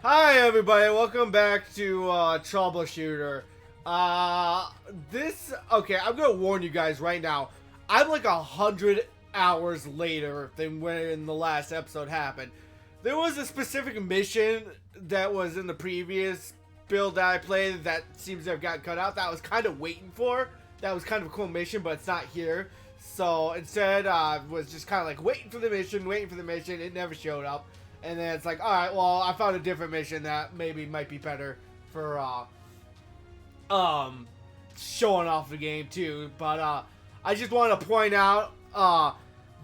Hi everybody, welcome back to Troubleshooter. Okay, I'm gonna warn you guys right now. I'm like 100 hours later than when the last episode happened. There was a specific mission that was in the previous build that I played that seems to have gotten cut out that I was kind of waiting for. That was kind of a cool mission, but it's not here. So instead, I was just kind of like waiting for the mission. It never showed up. And then it's like, alright, well, I found a different mission that maybe might be better for, showing off the game, too. But, I just want to point out,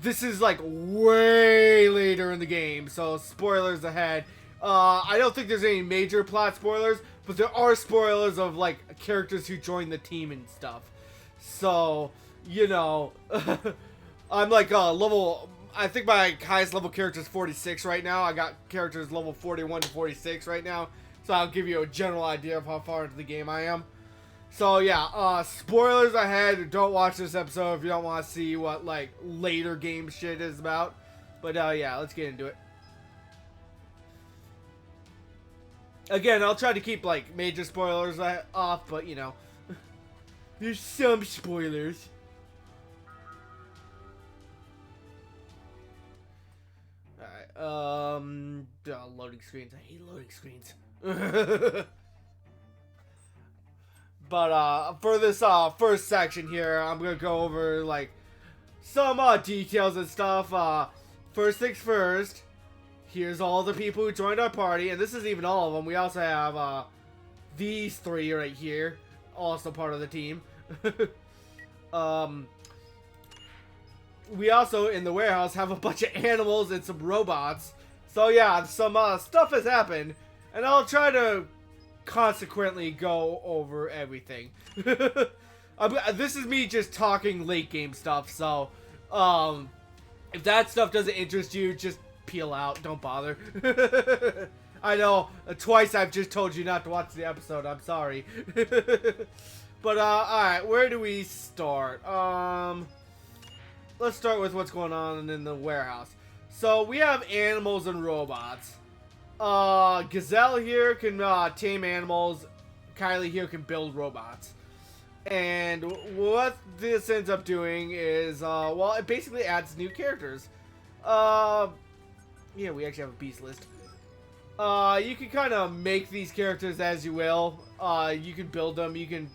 this is, like, way later in the game, so spoilers ahead. I don't think there's any major plot spoilers, but there are spoilers of, like, characters who join the team and stuff. So, you know, I'm, like, I think my highest level character is 46 right now. I got characters level 41 to 46 right now. So I'll give you a general idea of how far into the game I am. So yeah, spoilers ahead. Don't watch this episode if you don't want to see what like later game shit is about. But yeah, let's get into it. Again, I'll try to keep like major spoilers off, but you know, there's some spoilers. Loading screens. I hate loading screens. But, for this, first section here, I'm gonna go over, like, some, details and stuff. First things first, here's all the people who joined our party, and this isn't even all of them. We also have, these three right here, also part of the team. We also, in the warehouse, have a bunch of animals and some robots. So yeah, some stuff has happened. And I'll try to consequently go over everything. This is me just talking late game stuff, so if that stuff doesn't interest you, just peel out. Don't bother. I know, twice I've just told you not to watch the episode. I'm sorry. But, alright, where do we start? Let's start with what's going on in the warehouse. So we have animals and robots. Gazelle here can tame animals. Kylie here can build robots. And what this ends up doing is, well, it basically adds new characters. Yeah, we actually have a beast list. You can kind of make these characters as you will. You can build them. You can.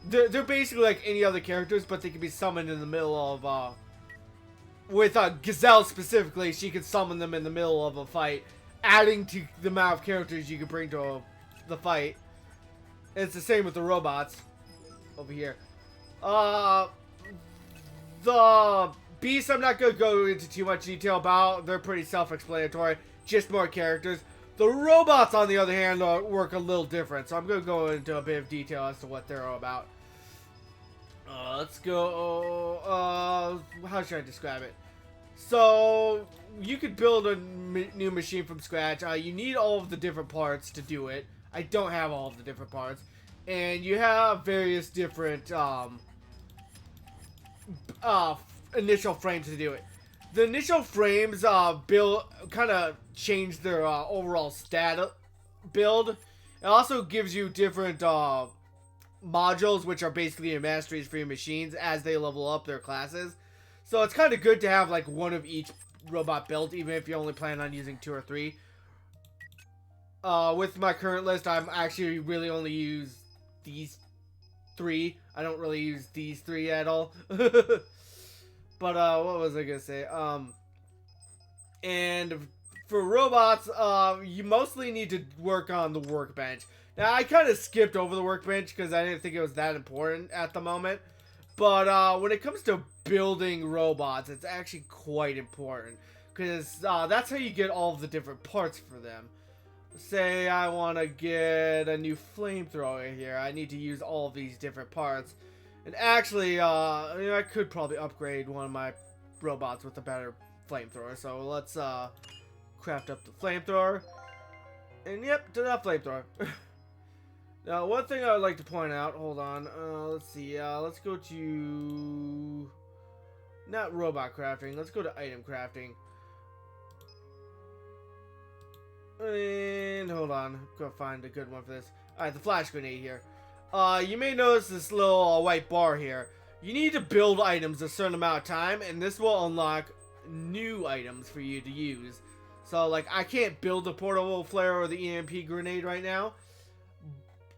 They're basically like any other characters, but they can be summoned in the middle of, with Gazelle specifically, she can summon them in the middle of a fight, adding to the amount of characters you can bring to the fight. And it's the same with the robots over here. The beasts I'm not going to go into too much detail about. They're pretty self-explanatory, just more characters. The robots, on the other hand, work a little different, so I'm going to go into a bit of detail as to what they're all about. Let's go, how should I describe it? So, you could build a new machine from scratch. You need all of the different parts to do it. I don't have all of the different parts. And you have various different, initial frames to do it. The initial frames, kind of change their, overall stat build. It also gives you different, modules, which are basically your masteries for your machines as they level up their classes. So it's kind of good to have like one of each robot built, even if you only plan on using 2 or 3. With my current list, I'm actually really only use these 3. I don't really use these 3 at all. But what was I gonna say? And for robots, you mostly need to work on the workbench. Now, I kind of skipped over the workbench because I didn't think it was that important at the moment. But when it comes to building robots, it's actually quite important. Because that's how you get all of the different parts for them. Say I want to get a new flamethrower here. I need to use all of these different parts. And actually, I could probably upgrade one of my robots with a better flamethrower. So let's craft up the flamethrower. And yep, to that flamethrower. Now, one thing I would like to point out, hold on, let's see, let's go to, not robot crafting, let's go to item crafting. And hold on. Go find a good one for this. Alright, the flash grenade here. You may notice this little white bar here. You need to build items a certain amount of time, and this will unlock new items for you to use. So, like, I can't build the portable flare or the EMP grenade right now.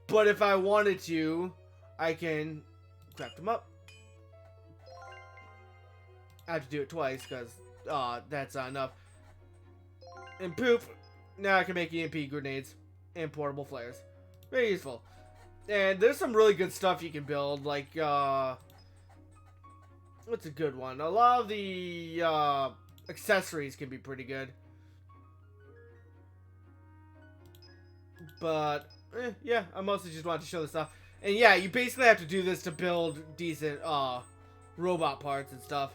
But if I wanted to, I can craft them up. I have to do it twice, because that's not enough. And poop, now I can make EMP grenades and portable flares. Very useful. And there's some really good stuff you can build, like, what's a good one? A lot of the accessories can be pretty good. But, yeah, I mostly just wanted to show this stuff. And yeah, you basically have to do this to build decent robot parts and stuff.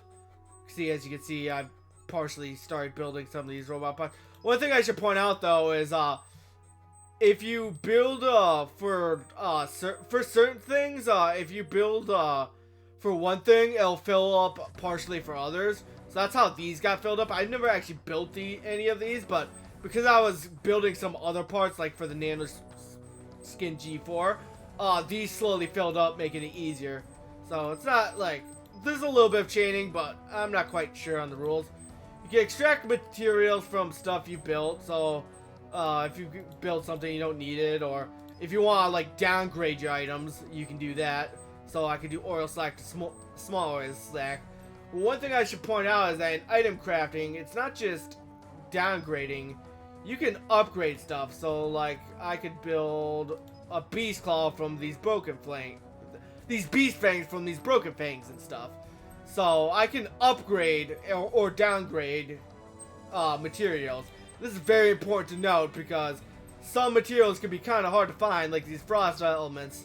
See, as you can see, I've partially started building some of these robot parts. One thing I should point out, though, is if you build for certain things, if you build for one thing, it'll fill up partially for others. So that's how these got filled up. I never actually built any of these, but because I was building some other parts, like for the Nano Skin G4, these slowly filled up, making it easier. So it's not like, there's a little bit of chaining, but I'm not quite sure on the rules. You can extract materials from stuff you built, so if you build something you don't need it, or if you want to like downgrade your items, you can do that. So I can do oil slack to small oil slack. One thing I should point out is that in item crafting, it's not just downgrading. You can upgrade stuff. So like I could build a beast claw from these broken fangs, these beast fangs from these broken fangs and stuff. So I can upgrade or downgrade materials. This is very important to note because some materials can be kind of hard to find, like these frost elements.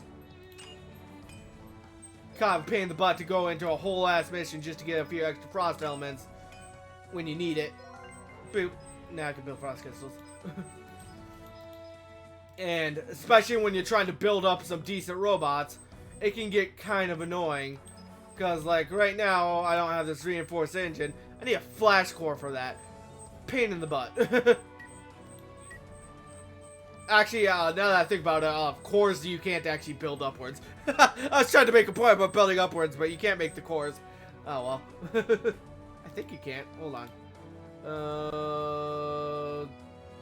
Kind of a pain in the butt to go into a whole ass mission just to get a few extra frost elements when you need it. Boop. Now I can build frost crystals. And especially when you're trying to build up some decent robots, it can get kind of annoying. Because, like, right now, I don't have this reinforced engine. I need a flash core for that. Pain in the butt. Actually, now that I think about it, cores you can't actually build upwards. I was trying to make a point about building upwards, but you can't make the cores. Oh, well. I think you can't. Hold on.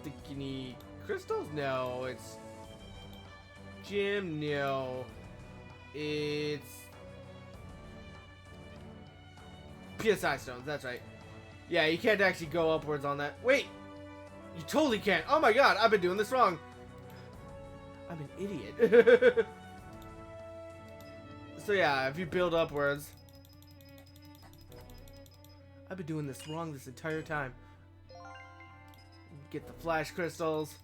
Think you need crystals? No, it's... Gem? No. It's... PSI stones, that's right. Yeah, you can't actually go upwards on that. Wait! You totally can't. Oh my god, I've been doing this wrong. I'm an idiot. So yeah, if you build upwards... I've been doing this wrong this entire time. Get the flash crystals.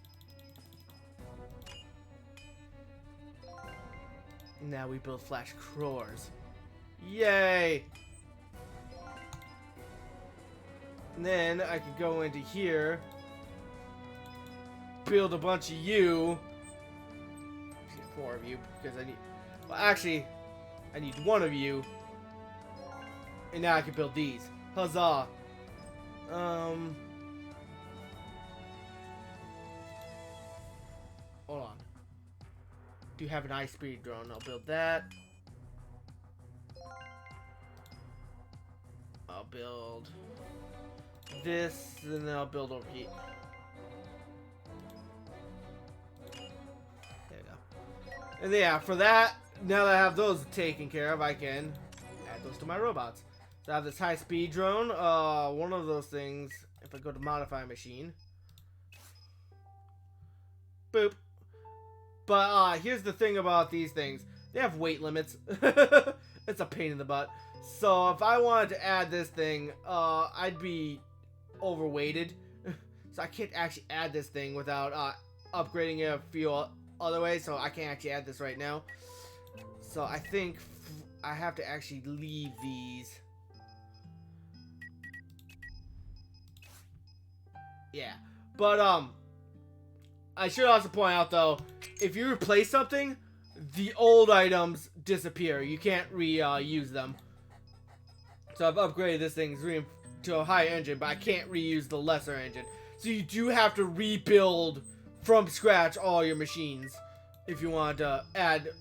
Now we build flash cores. Yay! And then I could go into here, build a bunch of you. Actually, 4 of you, because I need... Well, actually, I need 1 of you. And now I can build these. Huzzah! Hold on. Do you have an high-speed drone? I'll build that. I'll build... this, and then I'll build over here. There we go. And yeah, for that, now that I have those taken care of, I can add those to my robots. So I have this high-speed drone. One of those things, if I go to modify machine. Boop. But here's the thing about these things. They have weight limits. It's a pain in the butt. So if I wanted to add this thing, I'd be overweighted. So I can't actually add this thing without upgrading it a few other ways. So I can't actually add this right now. So I think I have to actually leave these. Yeah. But I should also point out though, if you replace something, the old items disappear. You can't reuse them. So I've upgraded this thing to a high engine, but I can't reuse the lesser engine. So you do have to rebuild from scratch all your machines if you want to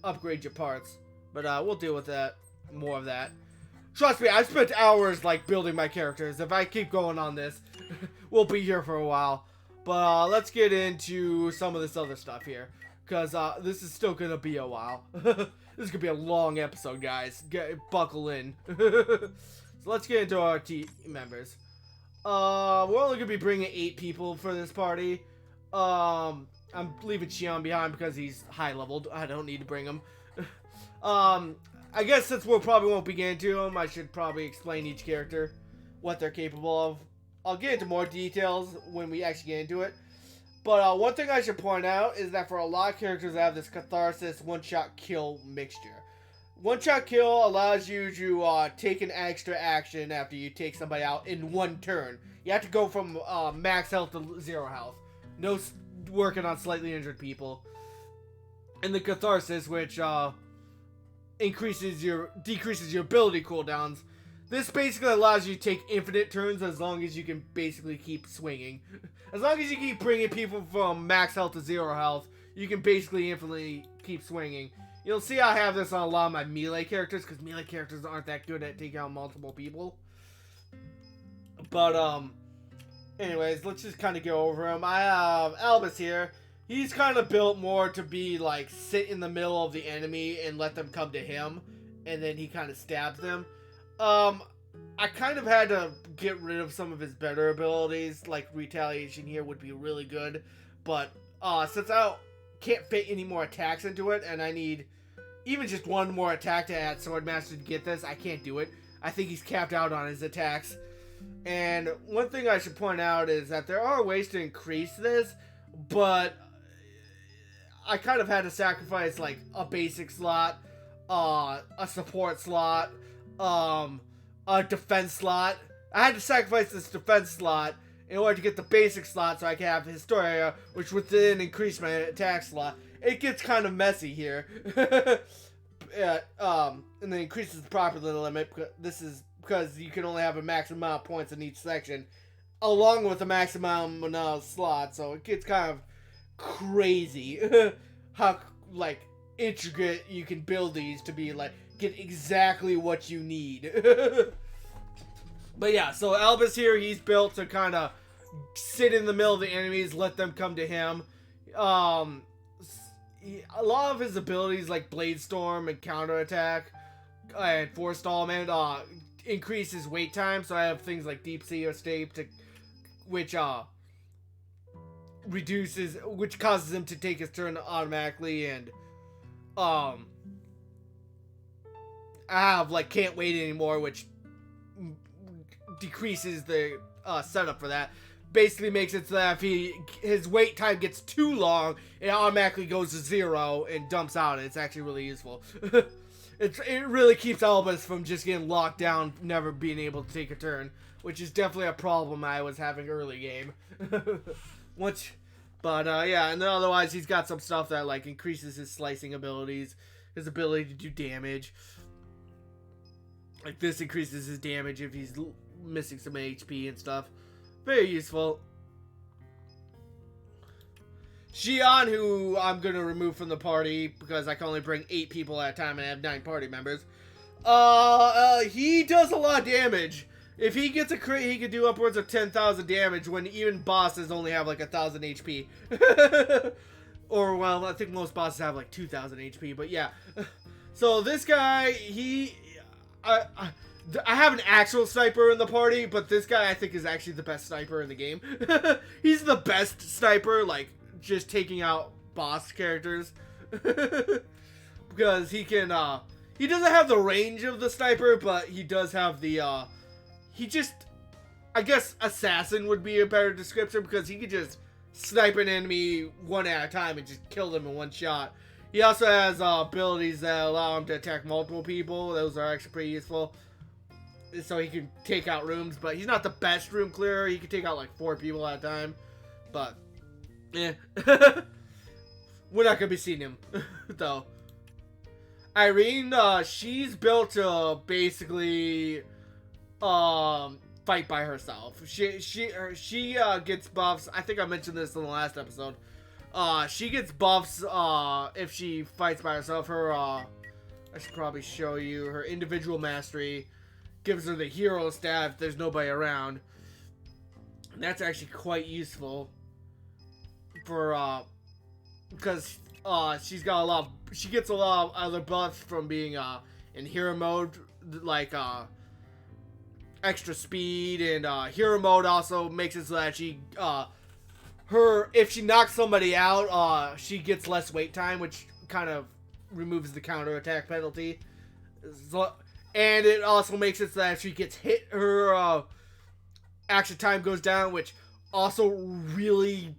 upgrade your parts. But we'll deal with that, more of that. Trust me, I've spent hours like building my characters. If I keep going on this, we'll be here for a while. But let's get into some of this other stuff here, because this is still gonna be a while. This is gonna be a long episode, guys. Buckle in. So let's get into our team members. We're only gonna be bringing 8 people for this party. I'm leaving Xion behind because he's high leveled. I don't need to bring him. I guess since we probably won't be getting to them, I should probably explain each character, what they're capable of. I'll get into more details when we actually get into it. But one thing I should point out is that for a lot of characters, I have this catharsis one-shot kill mixture. One-shot kill allows you to take an extra action after you take somebody out in one turn. You have to go from max health to 0 health. No working on slightly injured people. And the catharsis, which decreases your ability cooldowns. This basically allows you to take infinite turns as long as you can basically keep swinging. As long as you keep bringing people from max health to 0 health, you can basically infinitely keep swinging. You'll see I have this on a lot of my melee characters, because melee characters aren't that good at taking out multiple people. But, anyways, let's just kind of go over him. I have Albus here. He's kind of built more to be, like, sit in the middle of the enemy and let them come to him, and then he kind of stabs them. I kind of had to get rid of some of his better abilities, like retaliation here would be really good, but, since I can't fit any more attacks into it, and I need even just one more attack to add Swordmaster to get this, I can't do it. I think he's capped out on his attacks. And one thing I should point out is that there are ways to increase this, but I kind of had to sacrifice like a basic slot, a support slot, a defense slot. I had to sacrifice this defense slot in order to get the basic slot so I can have Historia, which would then increase my attack slot. It gets kind of messy here. And then increases the property limit. This is because you can only have a maximum amount of points in each section, along with a maximum amount of slots. So it gets kind of crazy how like intricate you can build these to be like get exactly what you need. But yeah, so Albus here, he's built to kind of sit in the middle of the enemies, let them come to him. A lot of his abilities like Blade Storm and Counterattack and Forestallment increase his wait time. So I have things like Deep Sea Escape, which causes him to take his turn automatically, and I have like Can't Wait Anymore, which decreases the setup for that. Basically makes it so that if his wait time gets too long, it automatically goes to 0 and dumps out. It's actually really useful. It really keeps Albus from just getting locked down, never being able to take a turn, which is definitely a problem I was having early game. Yeah, and then otherwise he's got some stuff that like increases his slicing abilities, his ability to do damage. Like this increases his damage if he's missing some HP and stuff. Very useful. Xion, who I'm going to remove from the party because I can only bring 8 people at a time and I have 9 party members. He does a lot of damage. If he gets a crit, he can do upwards of 10,000 damage when even bosses only have like 1,000 HP. Or, well, I think most bosses have like 2,000 HP, but yeah. So this guy, I have an actual sniper in the party, but this guy I think is actually the best sniper in the game. He's the best sniper, like, just taking out boss characters. Because he can, he doesn't have the range of the sniper, but he does have the, I guess assassin would be a better description, because he can just snipe an enemy one at a time and just kill them in one shot. He also has abilities that allow him to attack multiple people. Those are actually pretty useful. So he can take out rooms, but he's not the best room clearer. He can take out like 4 people at a time. But, yeah. We're not going to be seeing him, though. Irene, she's built to basically fight by herself. She gets buffs. I think I mentioned this in the last episode. She gets buffs if she fights by herself. Her I should probably show you her individual mastery gives her the hero stat if there's nobody around. And that's actually quite useful for because she gets a lot of other buffs from being in hero mode, like extra speed, and hero mode also makes it so that she if she knocks somebody out, she gets less wait time, which kind of removes the counter attack penalty. So, and it also makes it so that if she gets hit, her action time goes down, which also really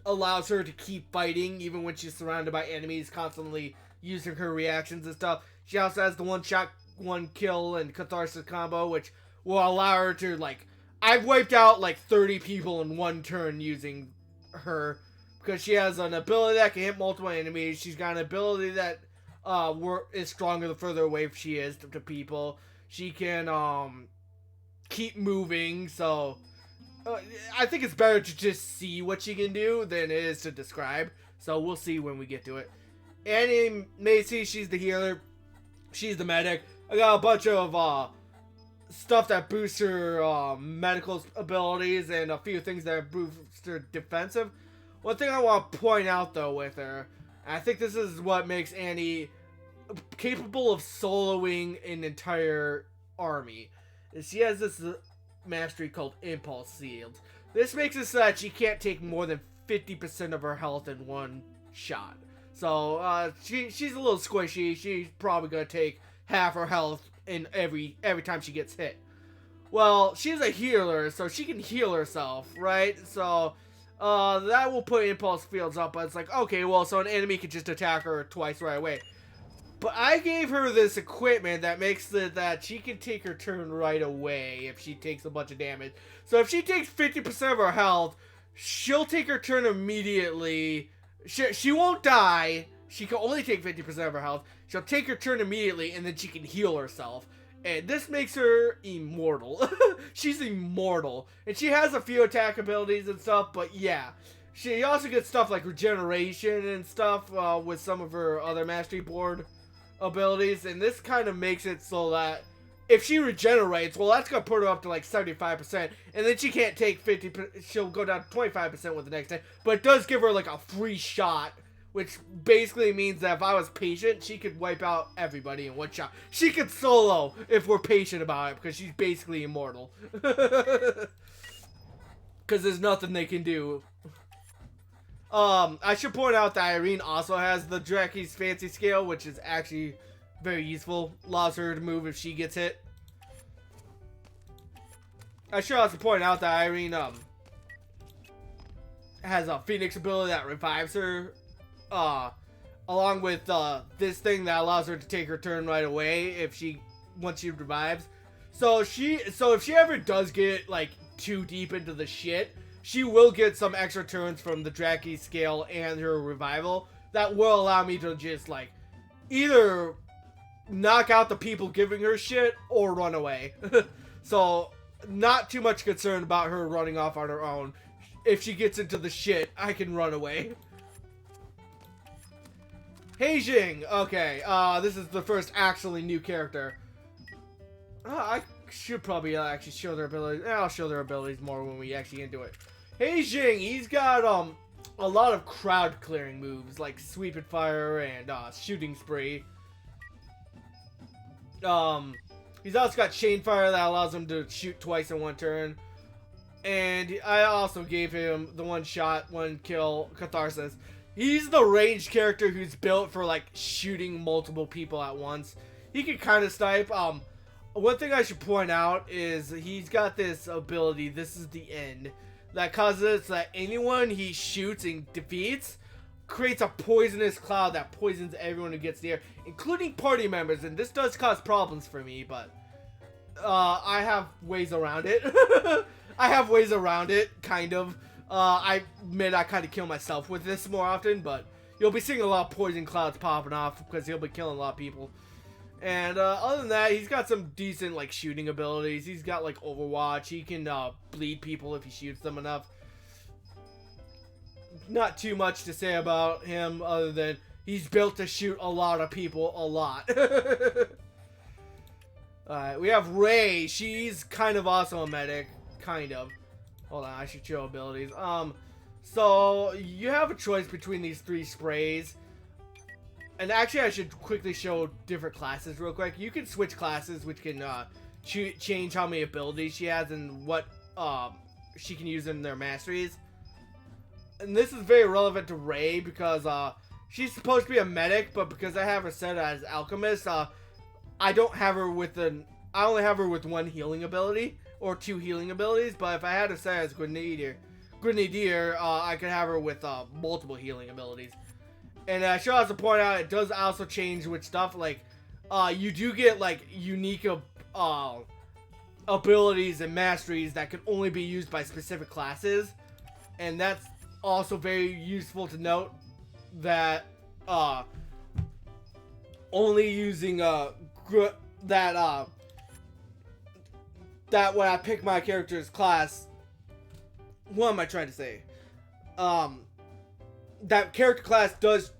allows her to keep fighting even when she's surrounded by enemies, constantly using her reactions and stuff. She also has the one shot, one kill, and catharsis combo, which will allow her to, like, I've wiped out like 30 people in one turn using her, because she has an ability that can hit multiple enemies. She's got an ability that is stronger the further away she is to people. She can keep moving, so I think it's better to just see what she can do than it is to describe. So we'll see when we get to it. Annie Macy, she's the healer. She's the medic. I got a bunch of stuff that boosts her medical abilities and a few things that boost her defensive. One thing I want to point out though with her, and I think this is what makes Annie capable of soloing an entire army, is she has this mastery called Impulse Seals. This makes it so that she can't take more than 50% of her health in one shot. So she's a little squishy. She's probably gonna take half her health in every time she gets hit. Well, she's a healer, so she can heal herself, right? So that will put impulse fields up, but it's like, okay, well, so an enemy can just attack her twice right away. But I gave her this equipment that makes it that she can take her turn right away if she takes a bunch of damage. So if she takes 50% of her health, she'll take her turn immediately. She won't die. She can only take 50% of her health. She'll take her turn immediately, and then she can heal herself. And this makes her immortal. She's immortal. And she has a few attack abilities and stuff, but yeah. She also gets stuff like regeneration and stuff with some of her other mastery board abilities. And this kind of makes it so that if she regenerates, well, that's going to put her up to like 75%. And then she can't take 50%. She'll go down to 25% with the next day. But it does give her like a free shot, which basically means that if I was patient, she could wipe out everybody in one shot. She could solo if we're patient about it, because she's basically immortal. Because there's nothing they can do. I should point out that Irene also has the Draki's Fancy Scale, which is actually very useful. Allows her to move if she gets hit. I should also point out that Irene has a Phoenix ability that revives her. Along with this thing that allows her to take her turn right away once she revives. So if she ever does get like too deep into the shit, she will get some extra turns from the Draki scale and her revival that will allow me to just like either knock out the people giving her shit or run away. So not too much concern about her running off on her own. If she gets into the shit, I can run away. Heijing! Okay, this is the first actually new character. I should probably actually show their abilities. I'll show their abilities more when we actually into it. Heijing, he's got a lot of crowd clearing moves like sweep and fire and shooting spree. He's also got chain fire that allows him to shoot twice in one turn. And I also gave him the one shot, one kill catharsis. He's the ranged character who's built for like shooting multiple people at once. He can kind of snipe. One thing I should point out is he's got this ability, this is the end, that causes that anyone he shoots and defeats creates a poisonous cloud that poisons everyone who gets near, including party members. And this does cause problems for me, but I have ways around it. I have ways around it, kind of. I admit I kind of kill myself with this more often, but you'll be seeing a lot of poison clouds popping off because he'll be killing a lot of people. And other than that, he's got some decent like shooting abilities. He's got like Overwatch. He can bleed people if he shoots them enough. not too much to say about him other than he's built to shoot a lot of people a lot. Alright, we have Ray. She's kind of also a medic. Kind of. Hold on, I should show abilities. So you have a choice between these 3 sprays. And actually, I should quickly show different classes real quick. You can switch classes, which can change how many abilities she has and what she can use in their masteries. And this is very relevant to Ray because she's supposed to be a medic, but because I have her set as alchemist, I don't have her with I only have her with 1 healing ability or 2 healing abilities. But if I had her set as grenadier, I could have her with multiple healing abilities. And I should also point out it does also change with stuff like you do get like unique abilities and masteries that can only be used by specific classes, and that's also very useful to note that only using that when I pick my character's class, what am I trying to say? That character class does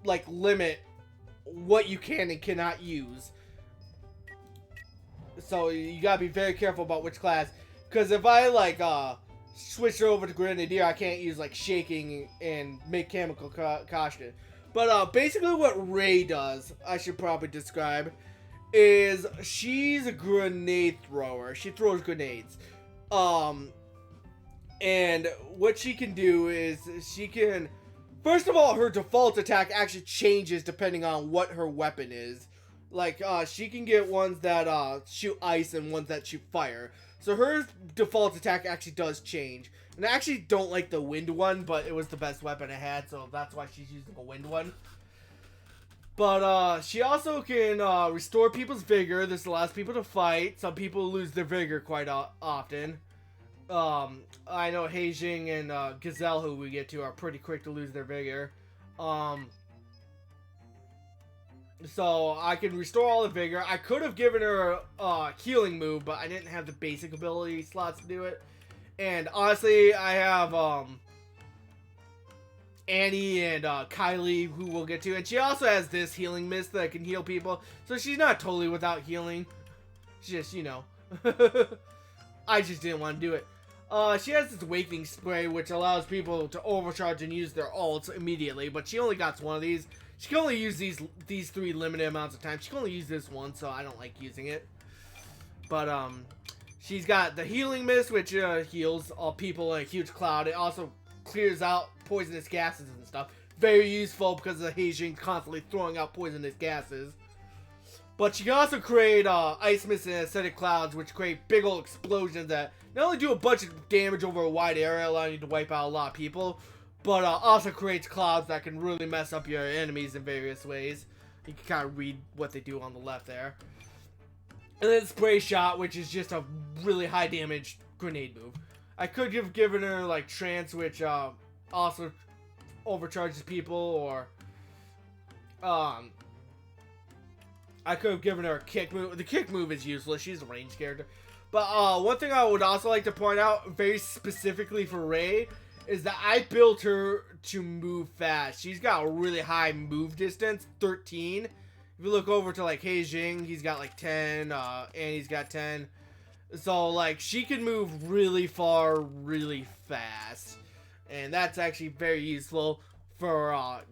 like limit what you can and cannot use. So you gotta be very careful about which class, because if I like switch her over to Grenadier, I can't use like shaking and make chemical caution. But basically what Ray does, I should probably describe, is she's a grenade thrower. She throws grenades. And what she can do is she can, first of all, her default attack actually changes depending on what her weapon is. Like, she can get ones that shoot ice and ones that shoot fire. So her default attack actually does change. And I actually don't like the wind one, but it was the best weapon I had, so that's why she's using a wind one. But she also can restore people's vigor. This allows people to fight. Some people lose their vigor quite often. I know Heijing and Gazelle, who we get to, are pretty quick to lose their vigor. So I can restore all the vigor. I could have given her a healing move, but I didn't have the basic ability slots to do it. And honestly, I have Annie and Kylie, who we'll get to. And she also has this healing mist that can heal people. So she's not totally without healing. She's just, you know. I just didn't want to do it. She has this Awakening Spray, which allows people to overcharge and use their ults immediately. But she only got one of these. She can only use these 3 limited amounts of time. She can only use this one, so I don't like using it. But, she's got the Healing Mist, which heals all people in a huge cloud. It also clears out poisonous gases and stuff. Very useful because the Heijing constantly throwing out poisonous gases. But she can also create Ice Mist and Acidic Clouds, which create big old explosions that not only do a bunch of damage over a wide area, allowing you to wipe out a lot of people, but also creates clouds that can really mess up your enemies in various ways. You can kind of read what they do on the left there. And then Spray Shot, which is just a really high damage grenade move. I could have given her like Trance, which also overcharges people, or I could have given her a kick move. The kick move is useless. She's a ranged character. But one thing I would also like to point out, very specifically for Ray, is that I built her to move fast. She's got a really high move distance, 13. If you look over to like Heijing, he's got like 10, and he's got 10. So like she can move really far, really fast, and that's actually very useful for.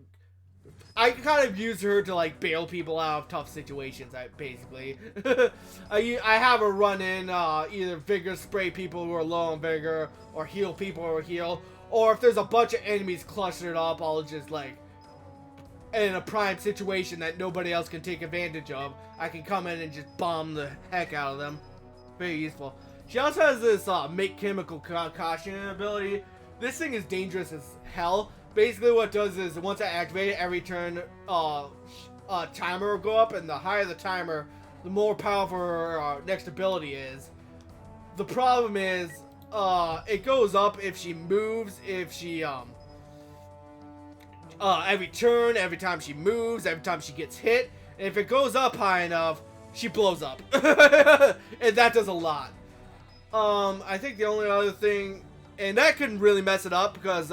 I kind of use her to like bail people out of tough situations. Basically, I have her run in either vigor spray people who are low on vigor, or heal people who are heal. Or if there's a bunch of enemies clustered up, I'll just like, in a prime situation that nobody else can take advantage of, I can come in and just bomb the heck out of them. Very useful. She also has this make chemical caution ability. This thing is dangerous as hell. Basically what it does is once I activate it, every turn timer will go up, and the higher the timer, the more powerful her next ability is. The problem is it goes up if she moves, if she every turn, every time she moves, every time she gets hit. And if it goes up high enough, she blows up. And that does a lot. I think the only other thing, and that can really mess it up, because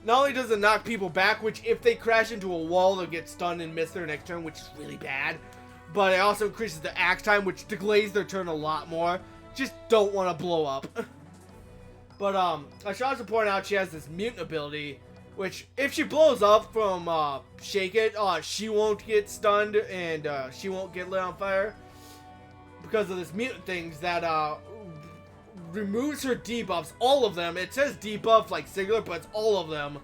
not only does it knock people back, which if they crash into a wall, they'll get stunned and miss their next turn, which is really bad. But it also increases the axe time, which delays their turn a lot more. Just don't want to blow up. But I should also point out she has this mutant ability, which if she blows up from Shake It, she won't get stunned and she won't get lit on fire because of this mutant things that removes her debuffs, all of them. It says debuff like singular, but it's all of them.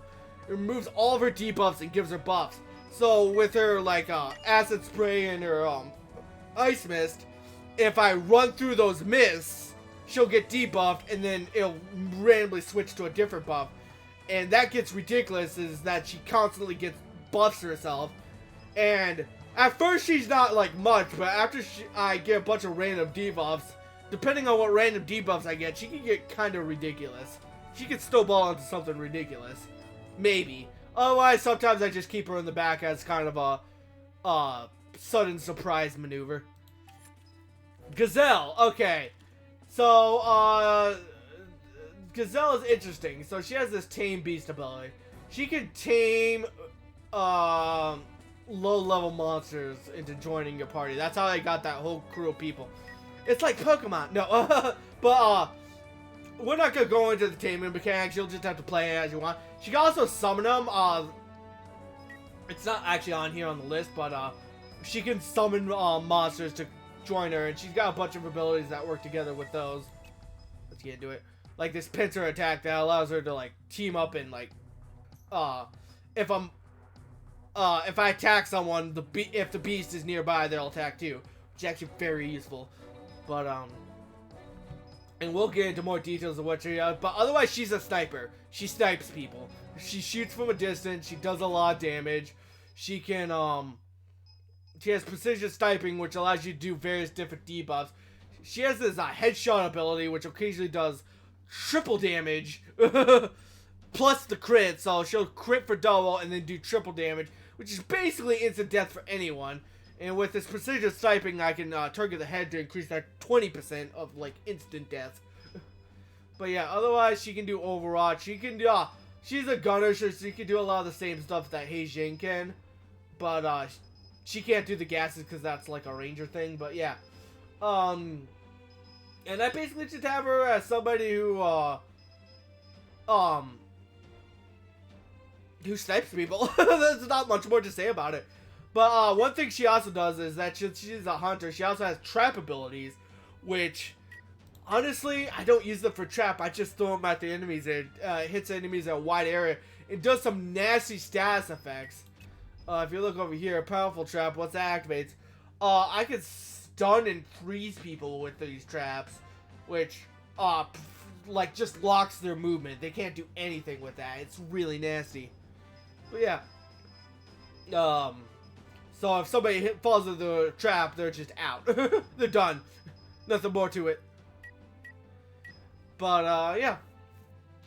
It removes all of her debuffs and gives her buffs. So with her like acid spray and her ice mist, if I run through those mists, she'll get debuffed and then it'll randomly switch to a different buff. And that gets ridiculous, is that she constantly gets buffs herself. And at first she's not like much, but after I get a bunch of random debuffs, depending on what random debuffs I get, she can get kind of ridiculous. She can snowball into something ridiculous. Maybe. Otherwise, sometimes I just keep her in the back as kind of a sudden surprise maneuver. Gazelle, okay. So, Gazelle is interesting. So she has this tame beast ability. She can tame low-level monsters into joining your party. That's how I got that whole crew of people. It's like Pokemon. No, but we're not gonna go into the taming mechanics. You'll just have to play it as you want. She can also summon them. It's not actually on here on the list, but she can summon monsters to join her, and she's got a bunch of abilities that work together with those. Let's get into it. Like this pincer attack that allows her to like team up and like, if I attack someone, if the beast is nearby, they'll attack too, which is actually very useful. But and we'll get into more details of what she does. But otherwise, she's a sniper. She snipes people. She shoots from a distance. She does a lot of damage. She can she has precision sniping, which allows you to do various different debuffs. She has this headshot ability, which occasionally does triple damage, plus the crit. So she'll crit for double and then do triple damage, which is basically instant death for anyone. And with this precision sniping, I can target the head to increase that 20% of like instant death. But yeah, otherwise she can do Overwatch. She can do. She's a gunner, so she can do a lot of the same stuff that Hei Jing can. But she can't do the gases because that's like a ranger thing. But yeah, and I basically just have her as somebody who snipes people. There's not much more to say about it. But one thing she also does is that she's a hunter. She also has trap abilities, which honestly I don't use them for trap. I just throw them at the enemies. It hits enemies at a wide area. It does some nasty status effects. If you look over here, powerful trap. Once that activates, I can stun and freeze people with these traps, which like just locks their movement. They can't do anything with that. It's really nasty. But yeah. So if somebody falls into the trap, they're just out. They're done. Nothing more to it. But yeah.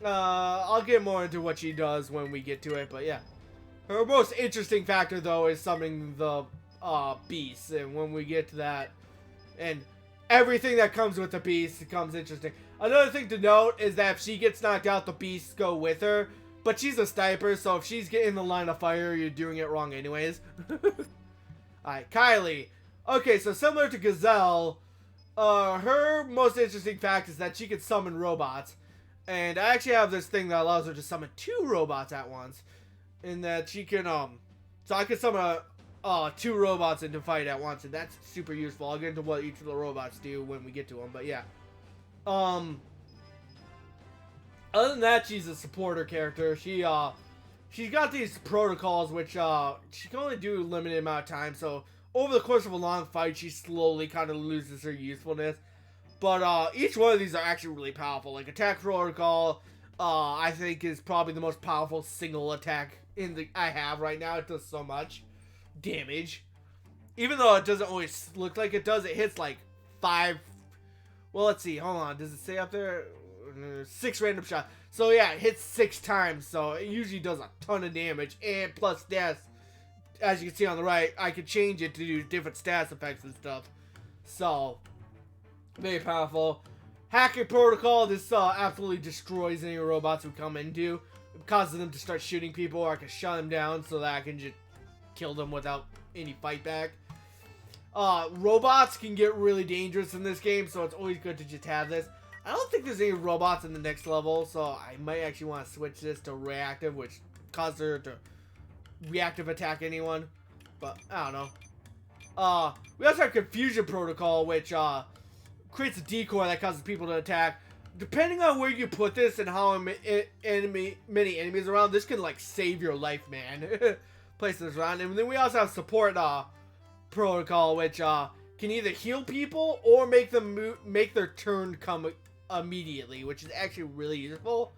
I'll get more into what she does when we get to it. But yeah. Her most interesting factor, though, is summoning the beasts. And when we get to that, and everything that comes with the beast becomes interesting. Another thing to note is that if she gets knocked out, the beasts go with her. But she's a sniper, so if she's getting the line of fire, you're doing it wrong anyways. Alright, Kylie. Okay, so similar to Gazelle, her most interesting fact is that she can summon robots. And I actually have this thing that allows her to summon 2 robots at once. In that she can, so I can summon 2 robots into fight at once, and that's super useful. I'll get into what each of the robots do when we get to them, but yeah. Other than that, she's a supporter character. She's got these protocols, which she can only do a limited amount of time. So over the course of a long fight, she slowly kind of loses her usefulness. But each one of these are actually really powerful. Like attack protocol, I think is probably the most powerful single attack I have right now. It does so much damage, even though it doesn't always look like it does. It hits like 5. Well, let's see. Hold on. Does it say up there? 6 random shots. So yeah, it hits 6 times. So it usually does a ton of damage and plus stats. As you can see on the right, I can change it to do different stats effects and stuff. So very powerful. Hacking protocol. This absolutely destroys any robots who come into, causes them to start shooting people, or I can shut them down so that I can just kill them without any fight back. Robots can get really dangerous in this game, so it's always good to just have this. I don't think there's any robots in the next level, so I might actually want to switch this to reactive, which causes her to reactive attack anyone. But I don't know. We also have Confusion Protocol, which creates a decoy that causes people to attack. Depending on where you put this and how many enemies around, this can like save your life, man. Place this around, and then we also have Support Protocol, which can either heal people or make them make their turn come immediately, which is actually really useful.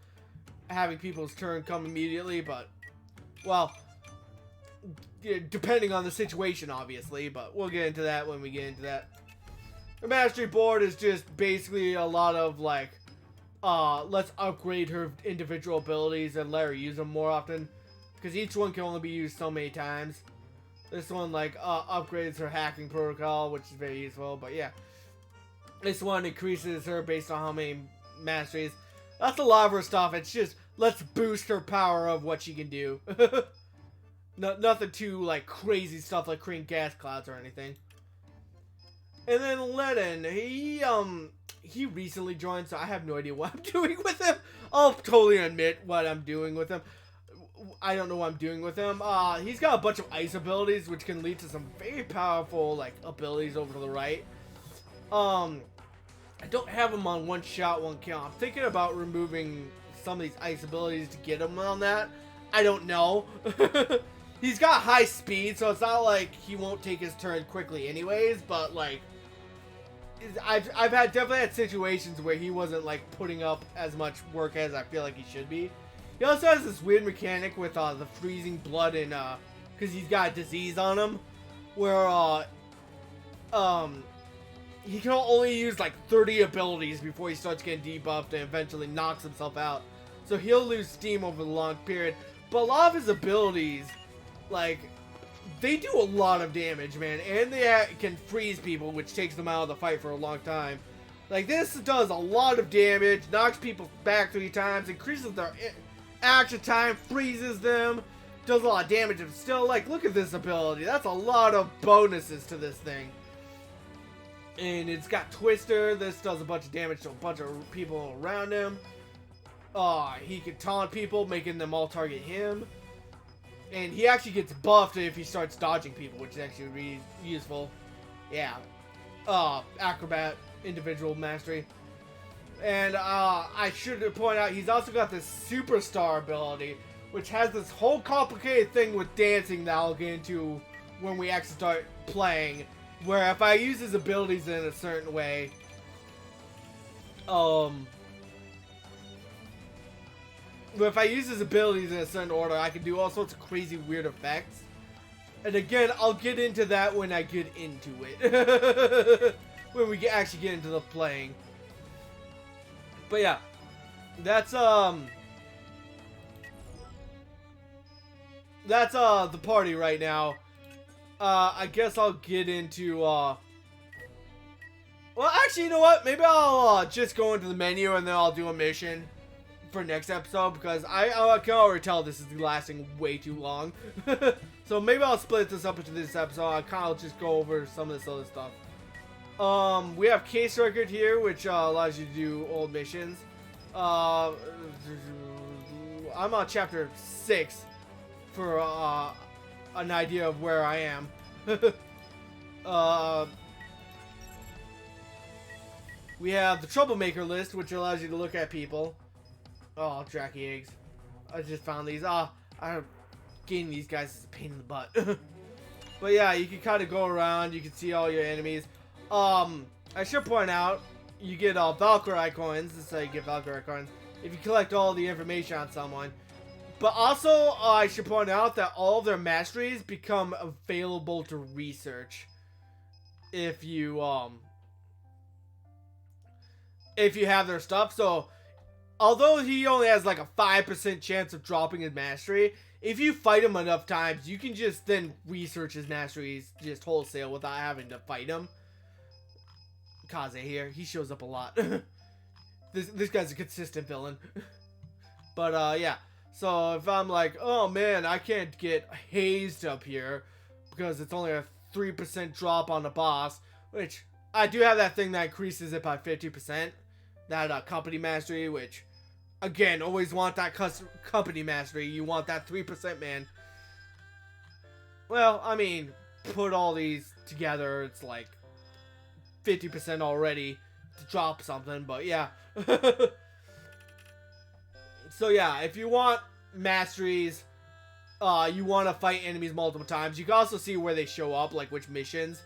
Having people's turn come immediately, but well, depending on the situation, obviously. But we'll get into that when we get into that. The mastery board is just basically a lot of like, let's upgrade her individual abilities and let her use them more often, because each one can only be used so many times. This one like upgrades her hacking protocol, which is very useful. But yeah, this one increases her based on how many masteries. That's a lot of her stuff. It's just let's boost her power of what she can do. Nothing too like crazy stuff like creating gas clouds or anything. And then Lennon, he recently joined, so I have no idea what I'm doing with him. I'll totally admit what I'm doing with him. I don't know what I'm doing with him. He's got a bunch of ice abilities, which can lead to some very powerful like abilities over to the right. I don't have him on one shot, one kill. I'm thinking about removing some of these ice abilities to get him on that. I don't know. He's got high speed, so it's not like he won't take his turn quickly anyways, but like I've definitely had situations where he wasn't like putting up as much work as I feel like he should be. He also has this weird mechanic with the freezing blood and because he's got a disease on him, where he can only use like 30 abilities before he starts getting debuffed and eventually knocks himself out. So he'll lose steam over the long period. But a lot of his abilities, like, they do a lot of damage, man, and they can freeze people, which takes them out of the fight for a long time. Like, this does a lot of damage, knocks people back 3 times, increases their action time, freezes them, does a lot of damage, and still, like, look at this ability. That's a lot of bonuses to this thing. And it's got Twister. This does a bunch of damage to a bunch of people around him. He can taunt people, making them all target him. And he actually gets buffed if he starts dodging people, which is actually really useful. Yeah. Acrobat, individual mastery. And I should point out, he's also got this superstar ability, which has this whole complicated thing with dancing that I'll get into when we actually start playing. Where if I use his abilities in a certain way, if I use his abilities in a certain order, I can do all sorts of crazy weird effects. And again, I'll get into that when I get into it. When we actually get into the playing. But yeah, that's the party right now. I guess I'll get into, well, actually, you know what? Maybe I'll just go into the menu and then I'll do a mission for next episode, because I can already tell this is lasting way too long. So maybe I'll split this up into this episode. I'll kind of just go over some of this other stuff. We have Case Record here, which allows you to do old missions. I'm on chapter 6 for an idea of where I am. We have the Troublemaker list, which allows you to look at people. Oh, Dracky eggs. I just found these. Getting these guys is a pain in the butt. But yeah, you can kind of go around. You can see all your enemies. I should point out, you get Valkyrie coins. This is how you get Valkyrie coins. If you collect all the information on someone. But also, I should point out that all of their masteries become available to research if you have their stuff. So, although he only has like a 5% chance of dropping his mastery, if you fight him enough times, you can just then research his masteries just wholesale without having to fight him. Kaze here, he shows up a lot. This guy's a consistent villain. But yeah. So if I'm like, oh man, I can't get hazed up here because it's only a 3% drop on the boss, which I do have that thing that increases it by 50%. That company mastery, which again, always want that company mastery. You want that 3%, man. Well, I mean, put all these together, it's like 50% already to drop something, but yeah. So yeah, if you want masteries, you want to fight enemies multiple times. You can also see where they show up, like which missions.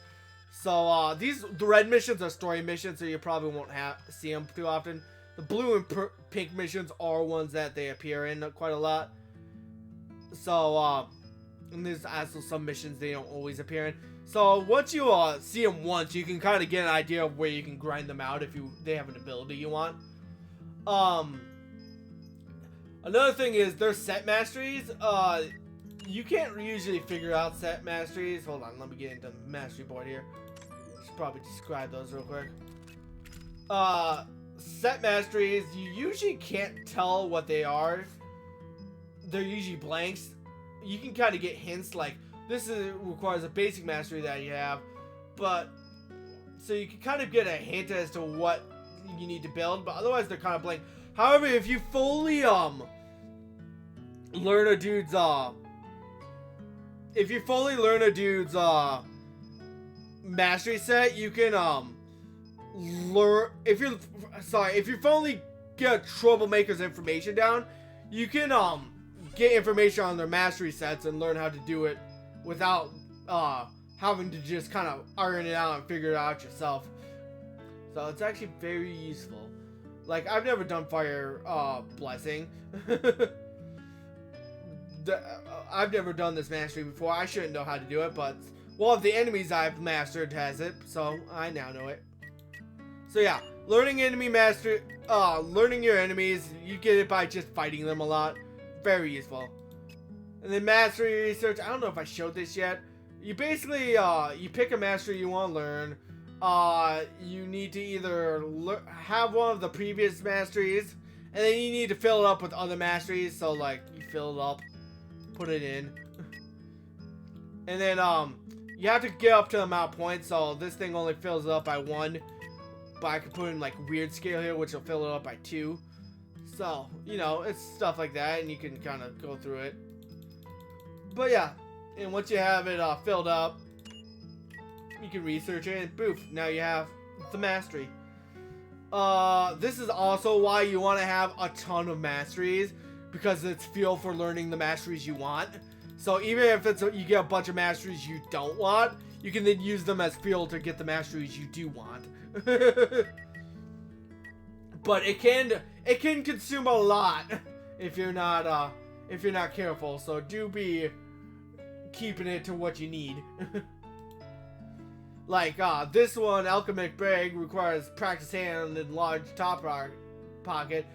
So the red missions are story missions, so you probably won't see them too often. The blue and pink missions are ones that they appear in quite a lot. So and there's also some missions they don't always appear in. So once you see them once, you can kind of get an idea of where you can grind them out if they have an ability you want. Another thing is their set masteries. You can't usually figure out set masteries. Hold on, let me get into the mastery board here. Should probably describe those real quick. Set masteries, you usually can't tell what they are. They're usually blanks. You can kind of get hints like this requires a basic mastery that you have, but so you can kind of get a hint as to what you need to build, but otherwise they're kind of blank. However, if you fully learn a dude's mastery set, you can learn if you fully get Troublemaker's information down, you can get information on their mastery sets and learn how to do it without having to just kind of iron it out and figure it out yourself. So it's actually very useful. Like, I've never done Fire Blessing. I've never done this mastery before. I shouldn't know how to do it, but one of the enemies I've mastered has it, so I now know it. So yeah, learning your enemies, you get it by just fighting them a lot. Very useful. And then mastery research, I don't know if I showed this yet. You basically, you pick a mastery you want to learn. You need to either have one of the previous masteries, and then you need to fill it up with other masteries. So like, you fill it up, put it in, and then you have to get up to the amount of points. So this thing only fills it up by 1, but I can put in like weird scale here, which will fill it up by 2. So you know, it's stuff like that, and you can kind of go through it. But yeah, and once you have it filled up, you can research it, and poof, now you have the mastery. This is also why you want to have a ton of masteries, because it's fuel for learning the masteries you want. So even if you get a bunch of masteries you don't want, you can then use them as fuel to get the masteries you do want. But it can consume a lot if you're not careful. So do be keeping it to what you need. Like, this one, Alchemic Bag, requires practice hand and large top pocket,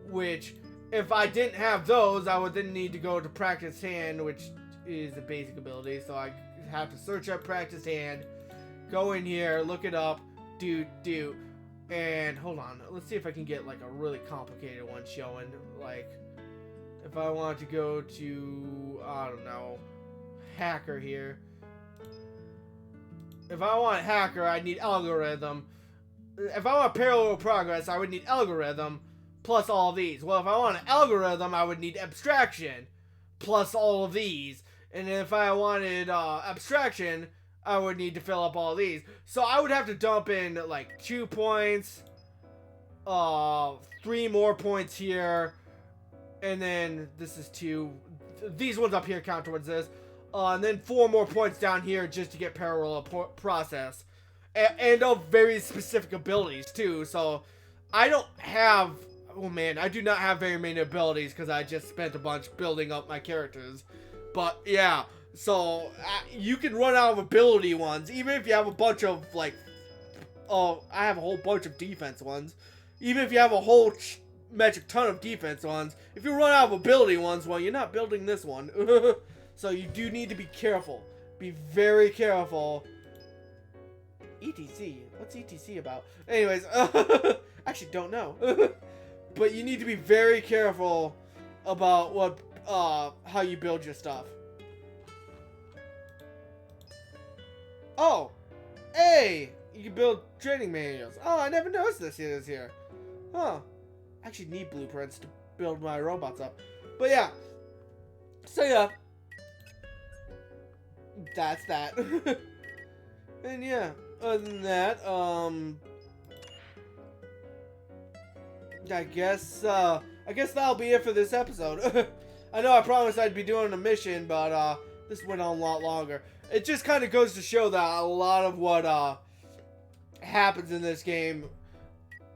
which, if I didn't have those, I would then need to go to practice hand, which is a basic ability, so I have to search up practice hand, go in here, look it up, do, and hold on, let's see if I can get, like, a really complicated one showing, like, if I want to go to, I don't know, hacker here. If I want hacker, I need algorithm. If I want parallel progress, I would need algorithm plus all of these. Well, if I want an algorithm, I would need abstraction plus all of these. And if I wanted abstraction, I would need to fill up all of these. So I would have to dump in like 2 points, 3 more points here, and then this is 2. These ones up here count towards this. And then 4 more points down here just to get parallel process. And of very specific abilities too. So I don't have... Oh man, I do not have very many abilities because I just spent a bunch building up my characters. But yeah, so you can run out of ability ones. Even if you have a bunch of like... I have a whole bunch of defense ones. Even if you have a whole metric ton of defense ones. If you run out of ability ones, well, you're not building this one. So you do need to be careful. Be very careful. ETC? What's ETC about? Anyways, actually don't know. But you need to be very careful about what how you build your stuff. Oh, hey, you can build training manuals. Oh, I never noticed this is here. Huh. I actually need blueprints to build my robots up. But yeah. So yeah. That's that. And yeah, other than that, I guess that'll be it for this episode. I know I promised I'd be doing a mission, but this went on a lot longer. It just kind of goes to show that a lot of what happens in this game,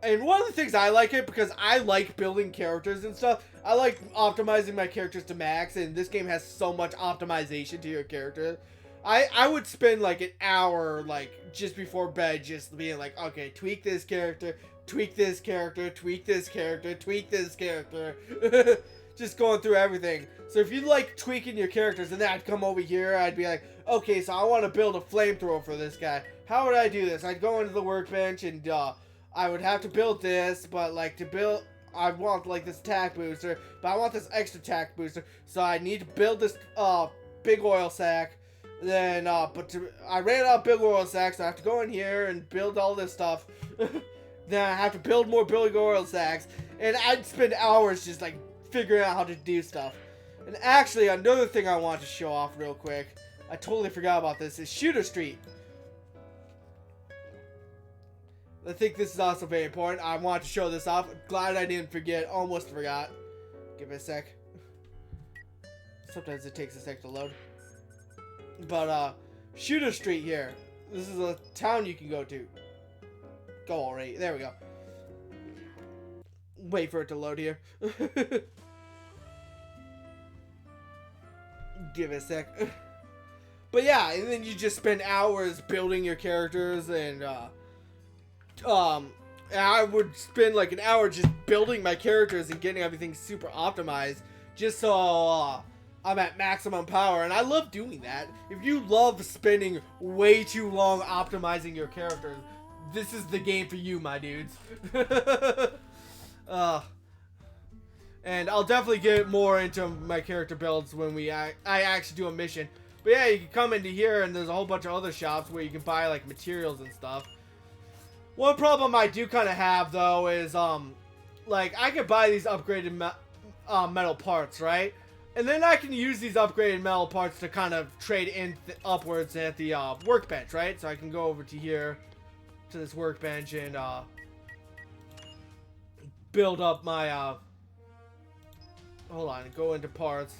and one of the things I like it because I like building characters and stuff. I like optimizing my characters to max, and this game has so much optimization to your character. I would spend like an hour like just before bed just being like, okay, tweak this character, tweak this character, tweak this character, tweak this character. Just going through everything. So if you like tweaking your characters, and then I'd come over here, I'd be like, okay, so I want to build a flamethrower for this guy. How would I do this? I'd go into the workbench and I would have to build this, but like to build, I want like this attack booster, but I want this extra attack booster, so I need to build this big oil sack. Then I ran out of big oil sacks, so I have to go in here and build all this stuff. Then I have to build more big oil sacks, and I'd spend hours just like figuring out how to do stuff. And actually, another thing I want to show off real quick, I totally forgot about this, is Shooter Street. I think this is also very important. I want to show this off. Glad I didn't forget. Almost forgot. Give it a sec. Sometimes it takes a sec to load. But, Shooter Street here. This is a town you can go to. Go already. There we go. Wait for it to load here. Give it a sec. But yeah, and then you just spend hours building your characters, and I would spend like an hour just building my characters and getting everything super optimized, just so I'm at maximum power. And I love doing that. If you love spending way too long optimizing your characters, this is the game for you, my dudes. And I'll definitely get more into my character builds when I actually do a mission. But yeah, you can come into here, and there's a whole bunch of other shops where you can buy like materials and stuff. One problem I do kind of have though is like I could buy these upgraded metal parts, right? And then I can use these upgraded metal parts to kind of trade in upwards at the workbench, right? So I can go over to here, to this workbench, and build up my hold on, go into parts.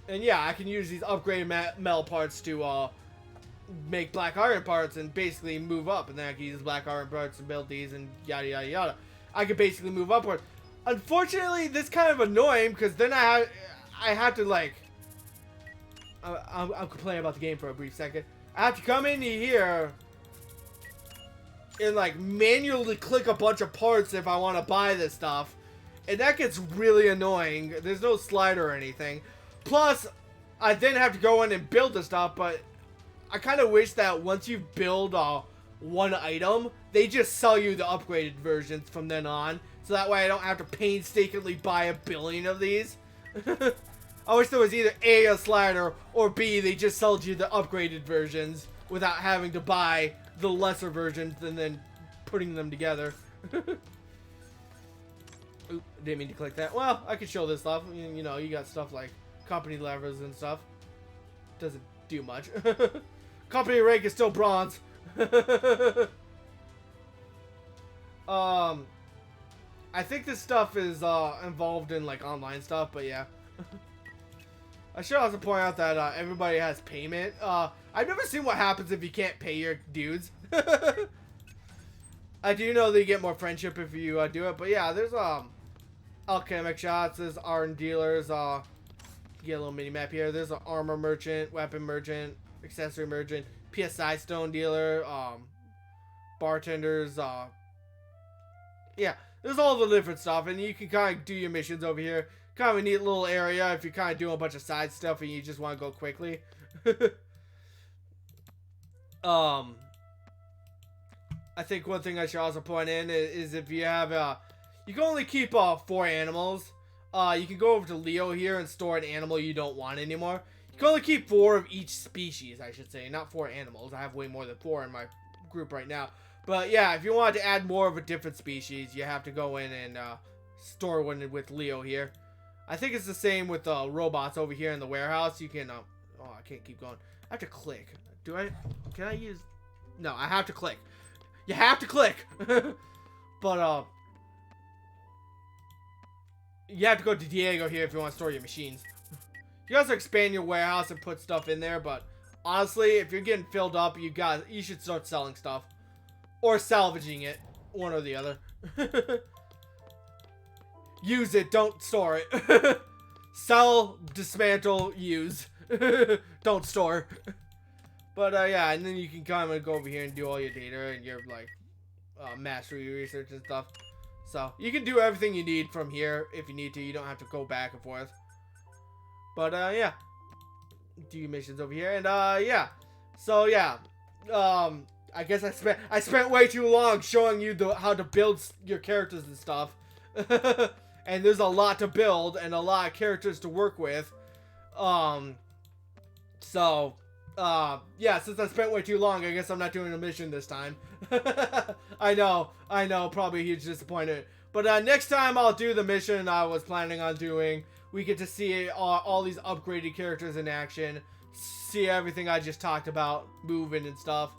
And yeah, I can use these upgraded metal parts to make black iron parts and basically move up. And then I can use black iron parts to build these and yada yada yada. I could basically move upward. Unfortunately, this is kind of annoying because then I have to like I'll complain about the game for a brief second. I have to come in here and like manually click a bunch of parts if I want to buy this stuff. And that gets really annoying. There's no slider or anything. Plus, I then have to go in and build the stuff, but I kind of wish that once you build one item, they just sell you the upgraded versions from then on. So that way I don't have to painstakingly buy a billion of these. I wish there was either A slider, or B, they just sold you the upgraded versions without having to buy the lesser versions and then putting them together. Oop, didn't mean to click that. Well, I could show this stuff. You know, you got stuff like company levers and stuff. Doesn't do much. Company rank is still bronze. I think this stuff is involved in like online stuff, but yeah. I should also point out that everybody has payment. I've never seen what happens if you can't pay your dudes. I do know that you get more friendship if you do it, but yeah, there's alchemic shots, there's art dealers, get a little mini map here. There's an armor merchant, weapon merchant, accessory merchant, PSI stone dealer, bartenders, yeah, there's all the different stuff, and you can kind of do your missions over here. Kind of a neat little area if you're kind of doing a bunch of side stuff and you just want to go quickly. I think one thing I should also point in is if you have you can only keep 4 animals. You can go over to Leo here and store an animal you don't want anymore. You can only keep 4 of each species, I should say, not 4 animals. I have way more than 4 in my group right now. But yeah, if you want to add more of a different species, you have to go in and store one with Leo here. I think it's the same with robots over here in the warehouse. You can, oh, I can't keep going. I have to click. Can I use, no, I have to click. You have to click. But, you have to go to Diego here if you want to store your machines. You can also expand your warehouse and put stuff in there, but honestly, if you're getting filled up, you should start selling stuff. Or salvaging it. One or the other. Use it, don't store it. Sell, dismantle, use. Don't store. But yeah, and then you can kind of go over here and do all your data and your like mastery research and stuff. So you can do everything you need from here if you need to. You don't have to go back and forth. But yeah, do your missions over here, and yeah. So yeah, I guess I spent way too long showing you how to build your characters and stuff. And there's a lot to build and a lot of characters to work with. So yeah, since I spent way too long, I guess I'm not doing a mission this time. I know, probably a huge disappointment. But next time I'll do the mission I was planning on doing. We get to see all these upgraded characters in action. See everything I just talked about, moving and stuff.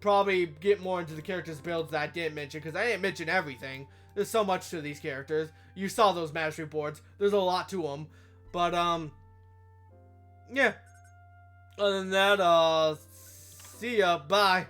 Probably get more into the characters builds that I didn't mention, because I didn't mention everything. There's so much to these characters. You saw those mastery boards. There's a lot to them. But, yeah. Other than that, see ya. Bye.